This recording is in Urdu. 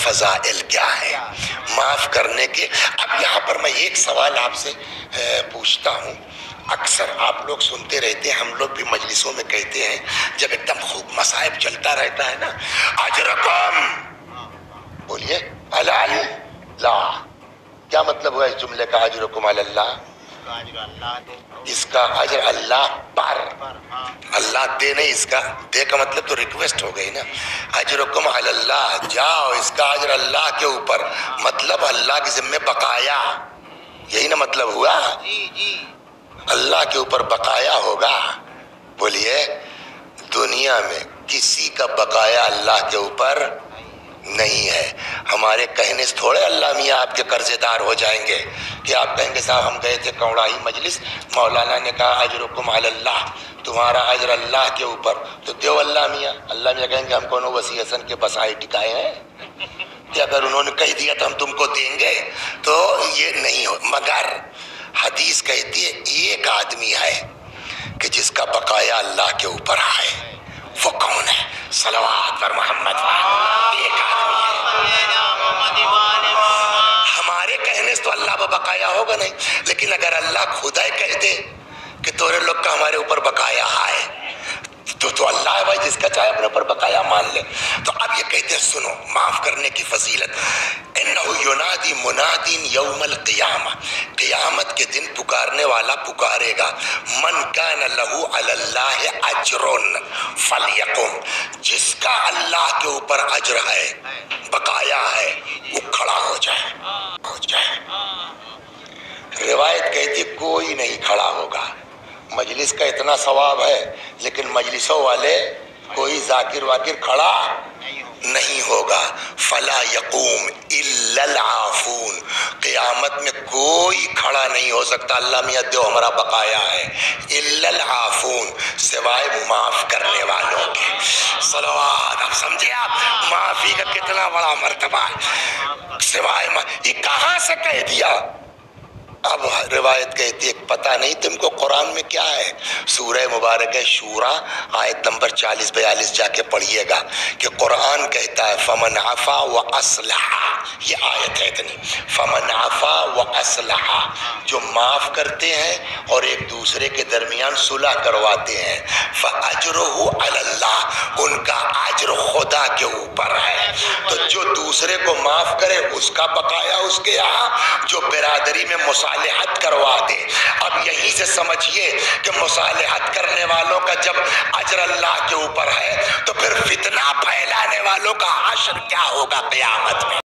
فضائل کیا ہیں معاف کرنے کے۔ اب یہاں پر میں ایک سوال آپ سے پوچھتا ہوں، اکثر آپ لوگ سنتے رہتے ہیں، ہم لوگ بھی مجلسوں میں کہتے ہیں جب ایک دم خوب مصائب چلتا رہتا ہے نا، اجرکم، بولیے علی اللہ، کیا مطلب ہوا اس جملے کا اجرکم علی اللہ؟ اس کا اجر اللہ پر، اللہ دے نہیں، اس کا دے کا مطلب تو ریکویسٹ ہو گئی نا، اجرکم علی اللہ، جاؤ اس کا اجر اللہ کے اوپر، مطلب اللہ کے ذمہ بقایا، یہی نا مطلب ہوا، اللہ کے اوپر بقایا ہوگا۔ بولیے دنیا میں کسی کا بقایا اللہ کے اوپر نہیں ہے۔ ہمارے کہنے سے تھوڑے اللہ میاں آپ کے قرضے دار ہو جائیں گے کہ آپ کہیں گے صاحب ہم گئے تھے کوڑائی مجلس، مولانا نے کہا اجرکم علی اللہ، تمہارا اجر اللہ کے اوپر، تو دیو اللہ میاں، اللہ میاں کہیں گے ہم کو وسیع حسن کے بسائے ٹکائے ہیں کہ اگر انہوں نے کہہ دیا تو ہم تم کو دیں گے، تو یہ نہیں ہو۔ مگر حدیث کہتی ہے ایک آدمی ہے کہ جس کا بقایا اللہ کے اوپر ہے، وہ کون ہے؟ صلوات پر محمد وعلی، ایک آدمی ہے۔ ہمارے کہنے سے تو اللہ کا بقایا ہوگا نہیں، لیکن اگر اللہ خدا ہی کہہ دے کہ تورے لوگ کا ہمارے اوپر بقایا ہے، تو اللہ ہے بھائی، جس کا چاہے اپنے اوپر بقایا مان لے۔ تو اب یہ کہتے ہیں سنو معاف کرنے کی فضیلت، انہ ینادی منادین یوم القیامہ، قیامت کے دن پکارنے والا پکارے گا، من کان لہ علی اللہ اجر فلیقم، جس کا اللہ کے اوپر اجر ہے، بقایا ہے، وہ کھڑا ہو جائے۔ روایت کہتی کوئی نہیں کھڑا ہوگا، مجلس کا اتنا ثواب ہے لیکن مجلسوں والے کوئی ذاکر واکر کھڑا نہیں ہوگا۔ فلا یقوم الا العافون، قیامت میں کوئی کھڑا نہیں ہو سکتا، اللہ میاں دیو ہمارا بقایا ہے، الا العافون، سوائے معاف کرنے والوں کے۔ صلوات، اب سمجھے آپ معافی کا کتنا بڑا مرتبہ ہے، سوائے یہ کہاں سے کہہ دیا؟ اب روایت کہتی ہے پتہ نہیں تم کو قرآن میں کیا ہے، سورہ مبارک شورا آیت نمبر 40-42 جا کے پڑھیے گا کہ قرآن کہتا ہے فمن عفا واصلح، یہ آیت ہے اتنی، فمن عفا واصلح، جو معاف کرتے ہیں اور ایک دوسرے کے درمیان صلح کرواتے ہیں، فاجرہ علی اللہ، ان کا اجر خدا کے اوپر ہے۔ تو جو دوسرے کو معاف کرے اس کا بقایا اس کے یہاں، جو برادری میں مصالحت کروا دے۔ اب یہیں سے سمجھیے کہ مصالحت کرنے والوں کا جب اجر اللہ کے اوپر ہے تو پھر فتنہ پھیلانے والوں کا حشر کیا ہوگا قیامت میں۔